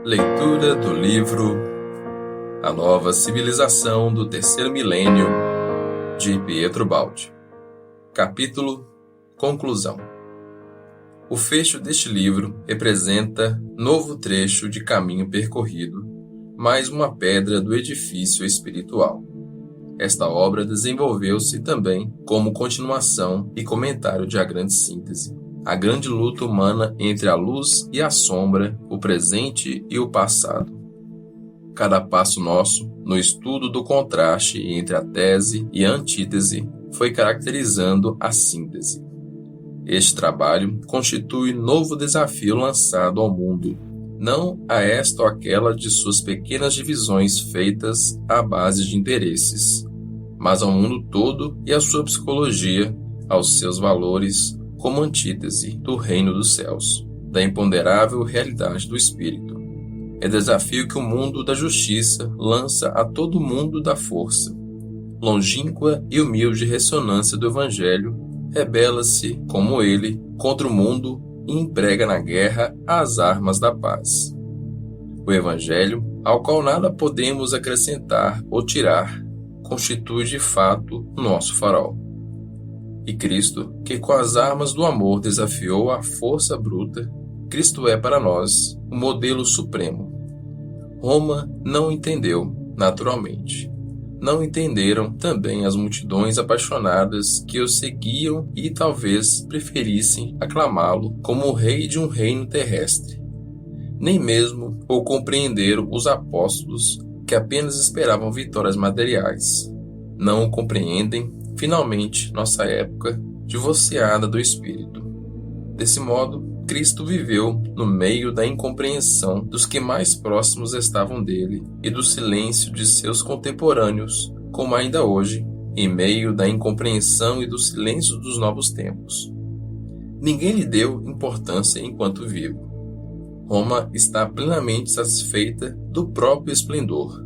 Leitura do livro A Nova Civilização do Terceiro Milênio, de Pietro Baldi. Capítulo Conclusão. O fecho deste livro representa novo trecho de caminho percorrido, mais uma pedra do edifício espiritual. Esta obra desenvolveu-se também como continuação e comentário de A Grande Síntese, a grande luta humana entre a luz e a sombra, o presente e o passado. Cada passo nosso, no estudo do contraste entre a tese e a antítese, foi caracterizando a síntese. Este trabalho constitui novo desafio lançado ao mundo, não a esta ou aquela de suas pequenas divisões feitas à base de interesses, mas ao mundo todo e à sua psicologia, aos seus valores, como antítese do reino dos céus, da imponderável realidade do espírito. É desafio que o mundo da justiça lança a todo mundo da força. Longínqua e humilde ressonância do Evangelho rebela-se, como ele, contra o mundo e emprega na guerra as armas da paz. O Evangelho, ao qual nada podemos acrescentar ou tirar, constitui de fato nosso farol. E Cristo, que com as armas do amor desafiou a força bruta, Cristo é para nós o modelo supremo. Roma não entendeu, naturalmente. Não entenderam também as multidões apaixonadas que o seguiam e talvez preferissem aclamá-lo como o rei de um reino terrestre. Nem mesmo o compreenderam os apóstolos que apenas esperavam vitórias materiais. Não o compreendem finalmente, nossa época divorciada do Espírito. Desse modo, Cristo viveu no meio da incompreensão dos que mais próximos estavam dele e do silêncio de seus contemporâneos, como ainda hoje, em meio da incompreensão e do silêncio dos novos tempos. Ninguém lhe deu importância enquanto vivo. Roma está plenamente satisfeita do próprio esplendor.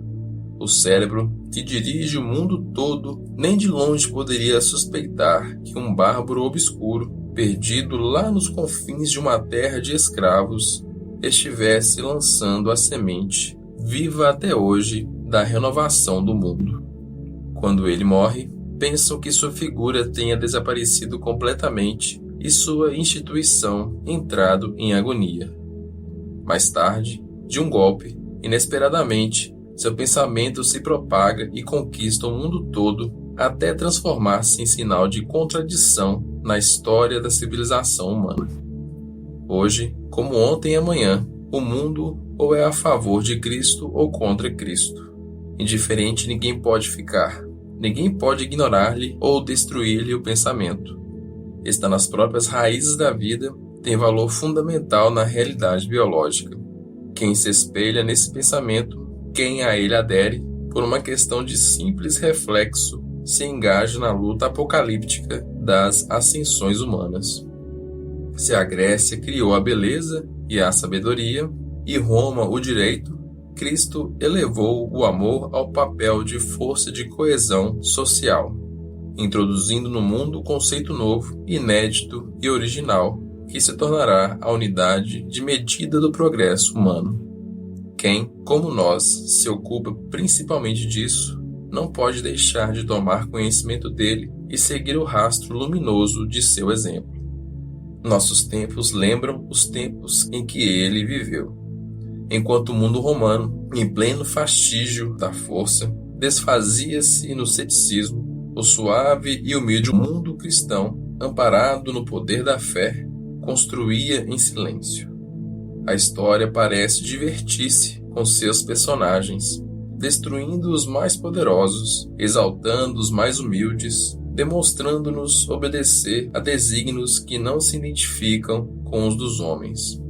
O cérebro que dirige o mundo todo nem de longe poderia suspeitar que um bárbaro obscuro, perdido lá nos confins de uma terra de escravos, estivesse lançando a semente, viva até hoje, da renovação do mundo. Quando ele morre, pensam que sua figura tenha desaparecido completamente e sua instituição entrado em agonia. Mais tarde, de um golpe, inesperadamente, seu pensamento se propaga e conquista o mundo todo até transformar-se em sinal de contradição na história da civilização humana. Hoje, como ontem e amanhã, o mundo ou é a favor de Cristo ou contra Cristo. Indiferente ninguém pode ficar. Ninguém pode ignorar-lhe ou destruir-lhe o pensamento. Está nas próprias raízes da vida, tem valor fundamental na realidade biológica. Quem se espelha nesse pensamento, quem a ele adere, por uma questão de simples reflexo, se engaja na luta apocalíptica das ascensões humanas. Se a Grécia criou a beleza e a sabedoria, e Roma o direito, Cristo elevou o amor ao papel de força de coesão social, introduzindo no mundo um conceito novo, inédito e original, que se tornará a unidade de medida do progresso humano. Quem, como nós, se ocupa principalmente disso, não pode deixar de tomar conhecimento dele e seguir o rastro luminoso de seu exemplo. Nossos tempos lembram os tempos em que ele viveu. Enquanto o mundo romano, em pleno fastígio da força, desfazia-se no ceticismo, o suave e humilde mundo cristão, amparado no poder da fé, construía em silêncio. A história parece divertir-se com seus personagens, destruindo os mais poderosos, exaltando os mais humildes, demonstrando-nos obedecer a desígnios que não se identificam com os dos homens.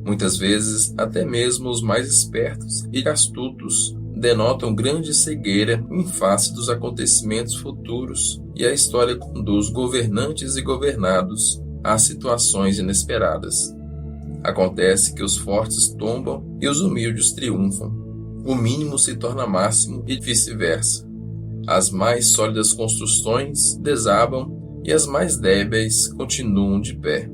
Muitas vezes, até mesmo os mais espertos e astutos denotam grande cegueira em face dos acontecimentos futuros e a história conduz governantes e governados a situações inesperadas. Acontece que os fortes tombam e os humildes triunfam. O mínimo se torna máximo e vice-versa. As mais sólidas construções desabam e as mais débeis continuam de pé.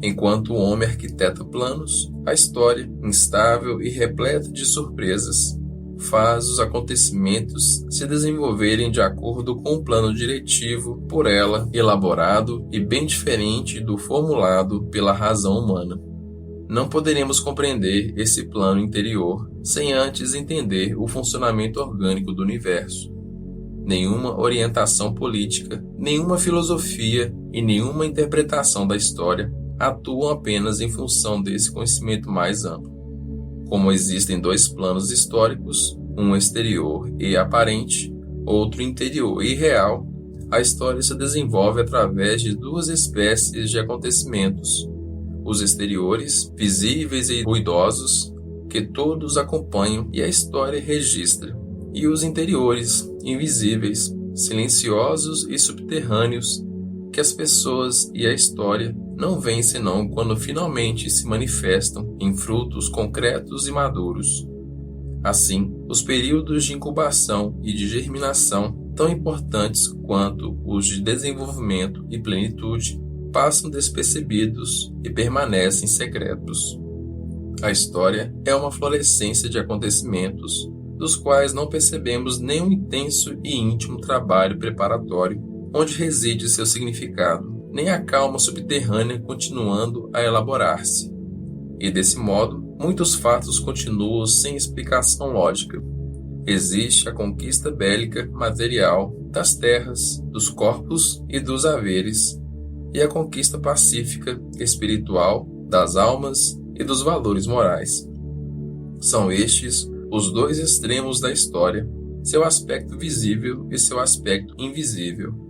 Enquanto o homem arquiteta planos, a história, instável e repleta de surpresas, faz os acontecimentos se desenvolverem de acordo com o plano diretivo por ela elaborado e bem diferente do formulado pela razão humana. Não poderemos compreender esse plano interior sem antes entender o funcionamento orgânico do universo. Nenhuma orientação política, nenhuma filosofia e nenhuma interpretação da história atuam apenas em função desse conhecimento mais amplo. Como existem dois planos históricos, um exterior e aparente, outro interior e real, a história se desenvolve através de duas espécies de acontecimentos: os exteriores, visíveis e ruidosos, que todos acompanham e a história registra, e os interiores, invisíveis, silenciosos e subterrâneos, que as pessoas e a história não veem senão quando finalmente se manifestam em frutos concretos e maduros. Assim, os períodos de incubação e de germinação, tão importantes quanto os de desenvolvimento e plenitude, passam despercebidos e permanecem secretos. A história é uma florescência de acontecimentos, dos quais não percebemos nenhum intenso e íntimo trabalho preparatório, onde reside seu significado, nem a calma subterrânea continuando a elaborar-se. E desse modo, muitos fatos continuam sem explicação lógica. Existe a conquista bélica material das terras, dos corpos e dos haveres, e a conquista pacífica, espiritual, das almas e dos valores morais. São estes os dois extremos da história, seu aspecto visível e seu aspecto invisível.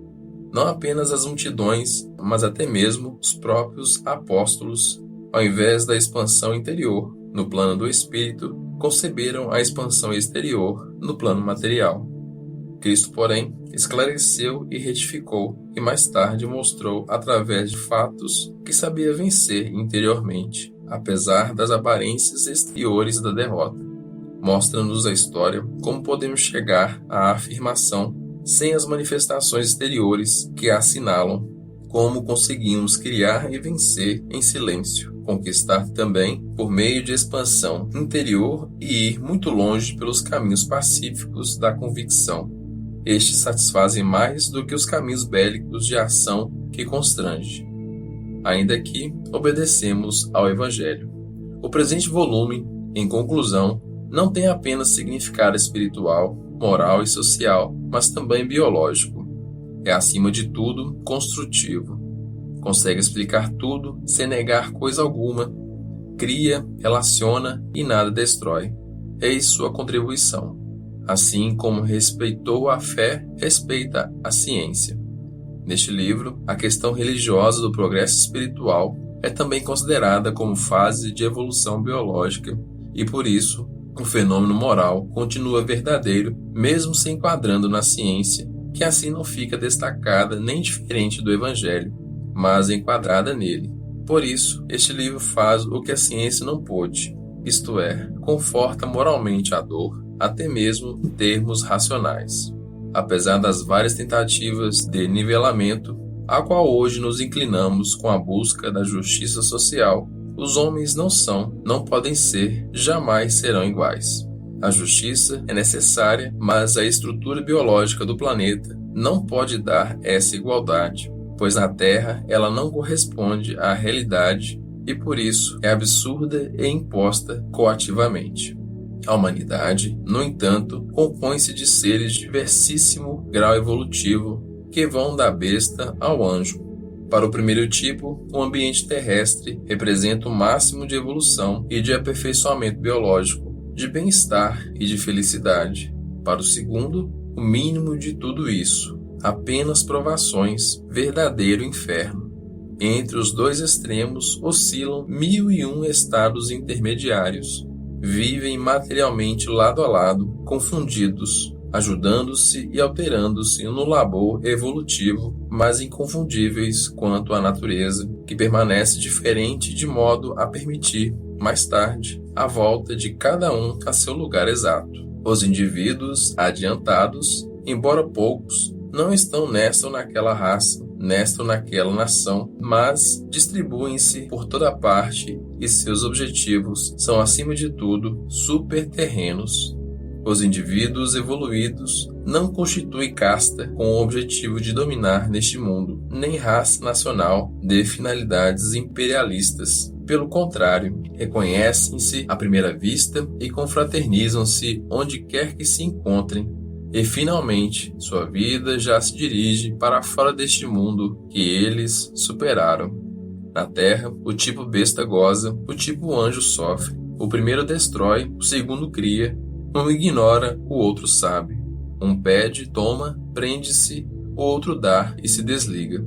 Não apenas as multidões, mas até mesmo os próprios apóstolos, ao invés da expansão interior, no plano do espírito, conceberam a expansão exterior, no plano material. Cristo, porém, esclareceu e retificou, e mais tarde mostrou através de fatos que sabia vencer interiormente, apesar das aparências exteriores da derrota. Mostra-nos a história como podemos chegar à afirmação sem as manifestações exteriores que a assinalam, como conseguimos criar e vencer em silêncio, conquistar também por meio de expansão interior e ir muito longe pelos caminhos pacíficos da convicção. Estes satisfazem mais do que os caminhos bélicos de ação que constrange. Ainda que obedecemos ao Evangelho. O presente volume, em conclusão, não tem apenas significado espiritual, moral e social, mas também biológico. É, acima de tudo, construtivo. Consegue explicar tudo sem negar coisa alguma. Cria, relaciona e nada destrói. Eis sua contribuição. Assim como respeitou a fé, respeita a ciência. Neste livro, a questão religiosa do progresso espiritual é também considerada como fase de evolução biológica e, por isso, o fenômeno moral continua verdadeiro, mesmo se enquadrando na ciência, que assim não fica destacada nem diferente do Evangelho, mas enquadrada nele. Por isso, este livro faz o que a ciência não pôde, isto é, conforta moralmente a dor, até mesmo em termos racionais. Apesar das várias tentativas de nivelamento, a qual hoje nos inclinamos com a busca da justiça social, os homens não são, não podem ser, jamais serão iguais. A justiça é necessária, mas a estrutura biológica do planeta não pode dar essa igualdade, pois na Terra ela não corresponde à realidade e por isso é absurda e imposta coativamente. A humanidade, no entanto, compõe-se de seres de diversíssimo grau evolutivo que vão da besta ao anjo. Para o primeiro tipo, o ambiente terrestre representa o máximo de evolução e de aperfeiçoamento biológico, de bem-estar e de felicidade. Para o segundo, o mínimo de tudo isso, apenas provações, verdadeiro inferno. Entre os dois extremos oscilam 1001 estados intermediários. Vivem materialmente lado a lado, confundidos, ajudando-se e alterando-se no labor evolutivo, mas inconfundíveis quanto à natureza, que permanece diferente de modo a permitir, mais tarde, a volta de cada um a seu lugar exato. Os indivíduos adiantados, embora poucos, não estão nessa ou naquela raça, nesta ou naquela nação, mas distribuem-se por toda parte e seus objetivos são, acima de tudo, superterrenos. Os indivíduos evoluídos não constituem casta com o objetivo de dominar neste mundo, nem raça nacional de finalidades imperialistas. Pelo contrário, reconhecem-se à primeira vista e confraternizam-se onde quer que se encontrem, e finalmente sua vida já se dirige para fora deste mundo que eles superaram. Na Terra, o tipo besta goza, o tipo anjo sofre. O primeiro destrói, o segundo cria. Um ignora, o outro sabe. Um pede, toma, prende-se, o outro dá e se desliga.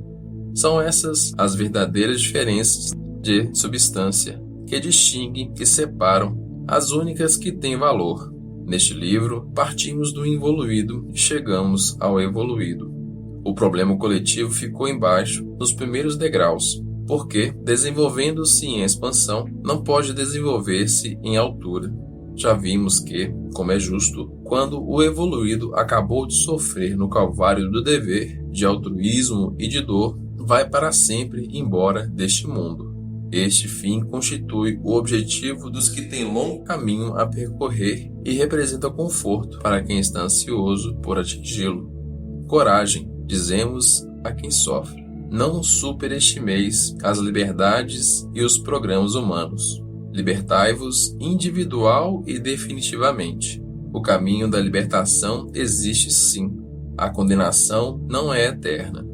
São essas as verdadeiras diferenças de substância que distinguem e separam, as únicas que têm valor. Neste livro, partimos do involuído e chegamos ao evoluído. O problema coletivo ficou embaixo, nos primeiros degraus, porque, desenvolvendo-se em expansão, não pode desenvolver-se em altura. Já vimos que, como é justo, quando o evoluído acabou de sofrer no calvário do dever, de altruísmo e de dor, vai para sempre embora deste mundo. Este fim constitui o objetivo dos que têm longo caminho a percorrer e representa conforto para quem está ansioso por atingi-lo. Coragem, dizemos a quem sofre. Não superestimeis as liberdades e os programas humanos. Libertai-vos individual e definitivamente. O caminho da libertação existe sim. A condenação não é eterna.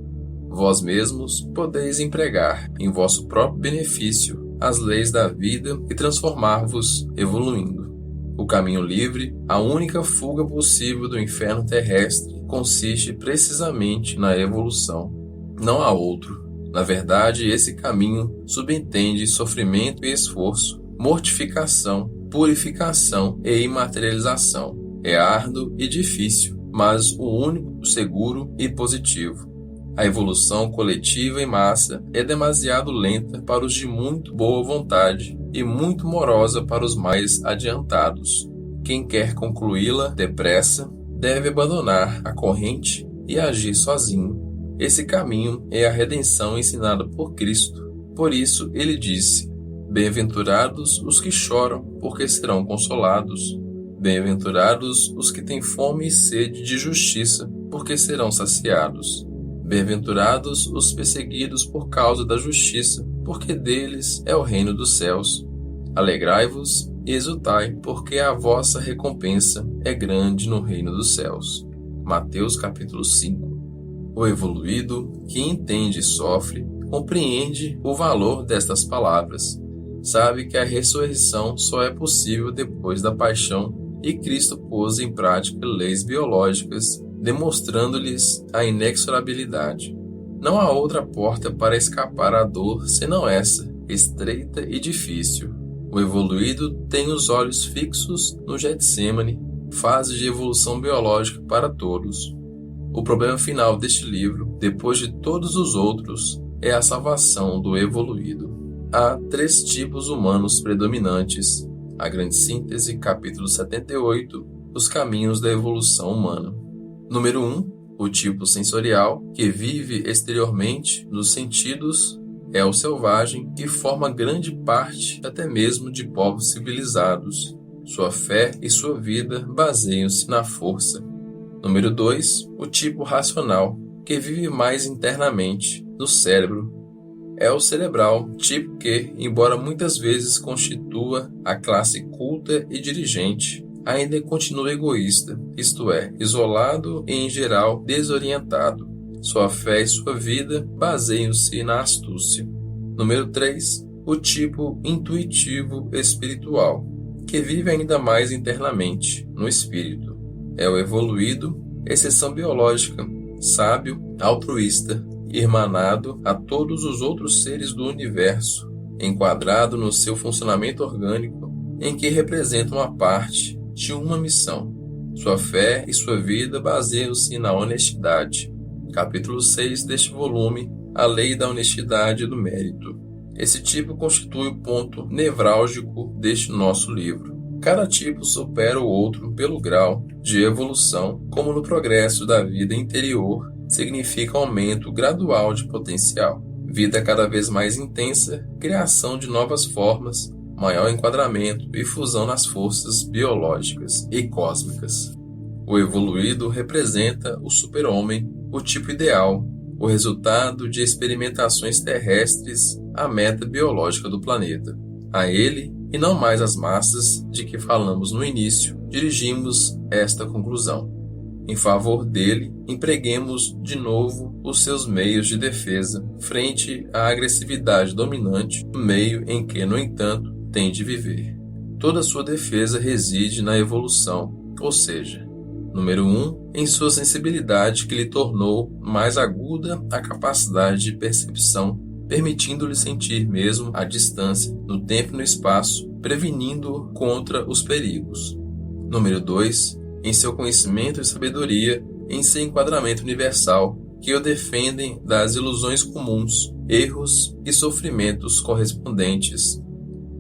Vós mesmos podeis empregar, em vosso próprio benefício, as leis da vida e transformar-vos evoluindo. O caminho livre, a única fuga possível do inferno terrestre, consiste precisamente na evolução. Não há outro. Na verdade, esse caminho subentende sofrimento e esforço, mortificação, purificação e imaterialização. É árduo e difícil, mas o único seguro e positivo. A evolução coletiva em massa é demasiado lenta para os de muito boa vontade e muito morosa para os mais adiantados. Quem quer concluí-la depressa deve abandonar a corrente e agir sozinho. Esse caminho é a redenção ensinada por Cristo. Por isso ele disse: bem-aventurados os que choram, porque serão consolados. Bem-aventurados os que têm fome e sede de justiça, porque serão saciados. Bem-aventurados os perseguidos por causa da justiça, porque deles é o reino dos céus. Alegrai-vos e exultai, porque a vossa recompensa é grande no reino dos céus. Mateus capítulo 5. O evoluído, que entende e sofre, compreende o valor destas palavras. Sabe que a ressurreição só é possível depois da paixão e Cristo pôs em prática leis biológicas, demonstrando-lhes a inexorabilidade. Não há outra porta para escapar à dor senão essa, estreita e difícil. O evoluído tem os olhos fixos no Getsemane, fase de evolução biológica para todos. O problema final deste livro, depois de todos os outros, é a salvação do evoluído. Há 3 tipos humanos predominantes. A Grande Síntese, capítulo 78, os caminhos da evolução humana. Número 1, o tipo sensorial, que vive exteriormente nos sentidos, é o selvagem, que forma grande parte até mesmo de povos civilizados. Sua fé e sua vida baseiam-se na força. Número 2, o tipo racional, que vive mais internamente, no cérebro. É o cerebral, tipo que, embora muitas vezes constitua a classe culta e dirigente, ainda continua egoísta, isto é, isolado e, em geral, desorientado. Sua fé e sua vida baseiam-se na astúcia. Número 3, o tipo intuitivo espiritual, que vive ainda mais internamente, no espírito. É o evoluído, exceção biológica, sábio, altruísta, irmanado a todos os outros seres do universo, enquadrado no seu funcionamento orgânico, em que representa uma parte de uma missão. Sua fé e sua vida baseiam-se na honestidade. Capítulo 6 deste volume, a lei da honestidade e do mérito. Esse tipo constitui o ponto nevrálgico deste nosso livro. Cada tipo supera o outro pelo grau de evolução, como no progresso da vida interior, significa aumento gradual de potencial, vida cada vez mais intensa, criação de novas formas, maior enquadramento e fusão nas forças biológicas e cósmicas. O evoluído representa o super-homem, o tipo ideal, o resultado de experimentações terrestres, a meta biológica do planeta. A ele, e não mais às massas de que falamos no início, dirigimos esta conclusão. Em favor dele, empreguemos de novo os seus meios de defesa frente à agressividade dominante no meio em que, no entanto, tem de viver. Toda sua defesa reside na evolução, ou seja, número 1, em sua sensibilidade que lhe tornou mais aguda a capacidade de percepção, permitindo-lhe sentir mesmo a distância, no tempo e no espaço, prevenindo-o contra os perigos. Número 2, em seu conhecimento e sabedoria, em seu enquadramento universal, que o defendem das ilusões comuns, erros e sofrimentos correspondentes.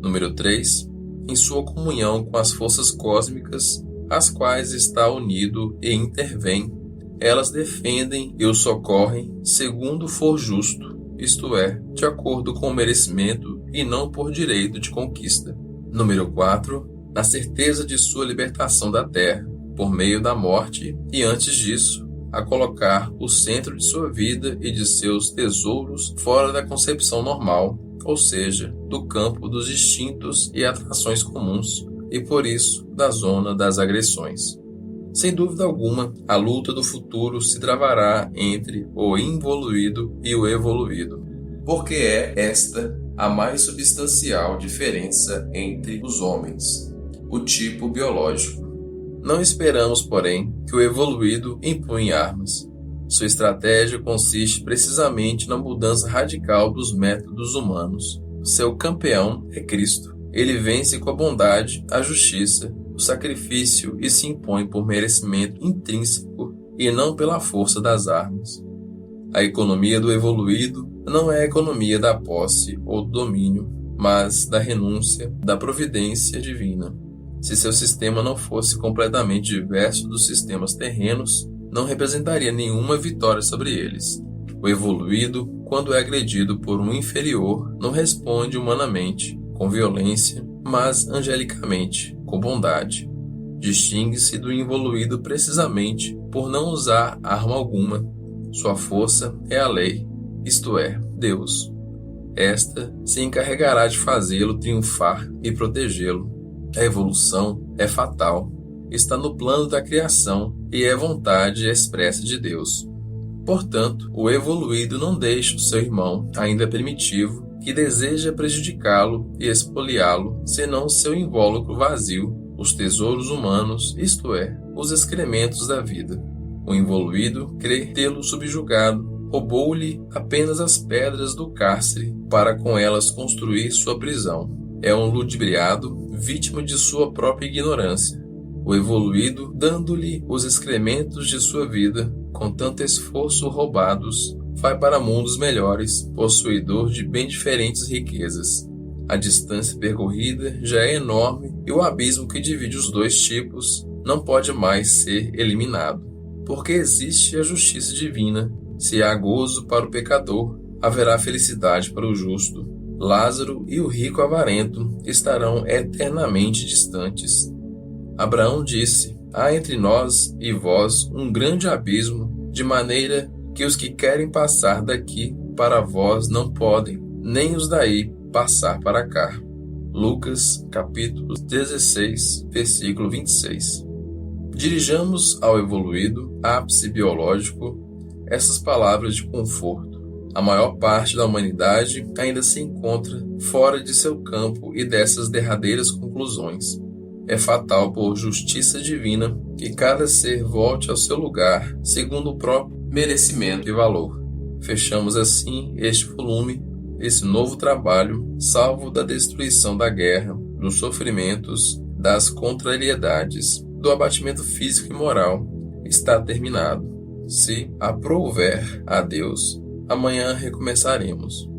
Número 3, em sua comunhão com as forças cósmicas, às quais está unido e intervém. Elas defendem e o socorrem segundo for justo, isto é, de acordo com o merecimento e não por direito de conquista. Número 4, na certeza de sua libertação da terra, por meio da morte, e antes disso, a colocar o centro de sua vida e de seus tesouros fora da concepção normal, ou seja, do campo dos instintos e atrações comuns, e por isso da zona das agressões. Sem dúvida alguma, a luta do futuro se travará entre o involuído e o evoluído, porque é esta a mais substancial diferença entre os homens, o tipo biológico. Não esperamos, porém, que o evoluído empunhe armas. Sua estratégia consiste precisamente na mudança radical dos métodos humanos. Seu campeão é Cristo. Ele vence com a bondade, a justiça, o sacrifício e se impõe por merecimento intrínseco e não pela força das armas. A economia do evoluído não é a economia da posse ou do domínio, mas da renúncia, da providência divina. Se seu sistema não fosse completamente diverso dos sistemas terrenos, não representaria nenhuma vitória sobre eles. O evoluído, quando é agredido por um inferior, não responde humanamente, com violência, mas angelicamente, com bondade. Distingue-se do involuído precisamente por não usar arma alguma. Sua força é a lei, isto é, Deus. Esta se encarregará de fazê-lo triunfar e protegê-lo. A evolução é fatal, está no plano da criação e é vontade expressa de Deus. Portanto, o evoluído não deixa o seu irmão, ainda primitivo, que deseja prejudicá-lo e expoliá-lo, senão seu invólucro vazio, os tesouros humanos, isto é, os excrementos da vida. O involuído crê tê-lo subjugado, roubou-lhe apenas as pedras do cárcere para com elas construir sua prisão. É um ludibriado, vítima de sua própria ignorância. O evoluído, dando-lhe os excrementos de sua vida, com tanto esforço roubados, vai para mundos melhores, possuidor de bem diferentes riquezas. A distância percorrida já é enorme e o abismo que divide os dois tipos não pode mais ser eliminado. Porque existe a justiça divina. Se há gozo para o pecador, haverá felicidade para o justo. Lázaro e o rico avarento estarão eternamente distantes. Abraão disse: há entre nós e vós um grande abismo, de maneira que os que querem passar daqui para vós não podem, nem os daí passar para cá. Lucas, capítulo 16, versículo 26. Dirijamos ao evoluído, ápice biológico, essas palavras de conforto. A maior parte da humanidade ainda se encontra fora de seu campo e dessas derradeiras conclusões. É fatal por justiça divina que cada ser volte ao seu lugar, segundo o próprio merecimento e valor. Fechamos assim este volume, esse novo trabalho, salvo da destruição da guerra, dos sofrimentos, das contrariedades, do abatimento físico e moral, está terminado. Se aprouver a Deus, amanhã recomeçaremos.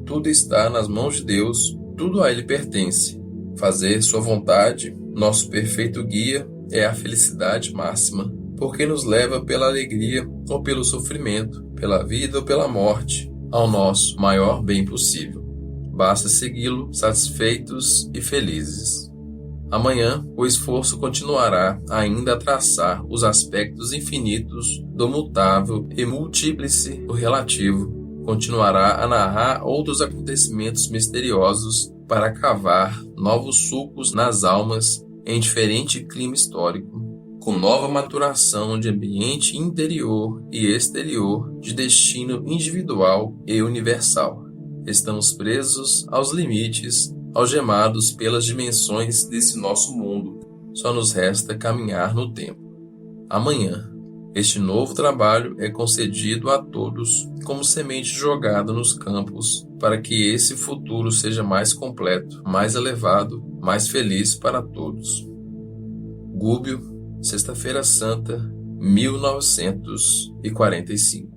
Tudo está nas mãos de Deus, tudo a Ele pertence. Fazer sua vontade, nosso perfeito guia, é a felicidade máxima. porque nos leva pela alegria ou pelo sofrimento, pela vida ou pela morte, ao nosso maior bem possível. Basta segui-lo satisfeitos e felizes. Amanhã, o esforço continuará ainda a traçar os aspectos infinitos do mutável e múltiplice do relativo. Continuará a narrar outros acontecimentos misteriosos para cavar novos sulcos nas almas em diferente clima histórico, com nova maturação de ambiente interior e exterior, de destino individual e universal. Estamos presos aos limites, algemados pelas dimensões desse nosso mundo. Só nos resta caminhar no tempo. Amanhã, este novo trabalho é concedido a todos como semente jogada nos campos, para que esse futuro seja mais completo, mais elevado, mais feliz para todos. Gúbio, Sexta-feira Santa, 1945.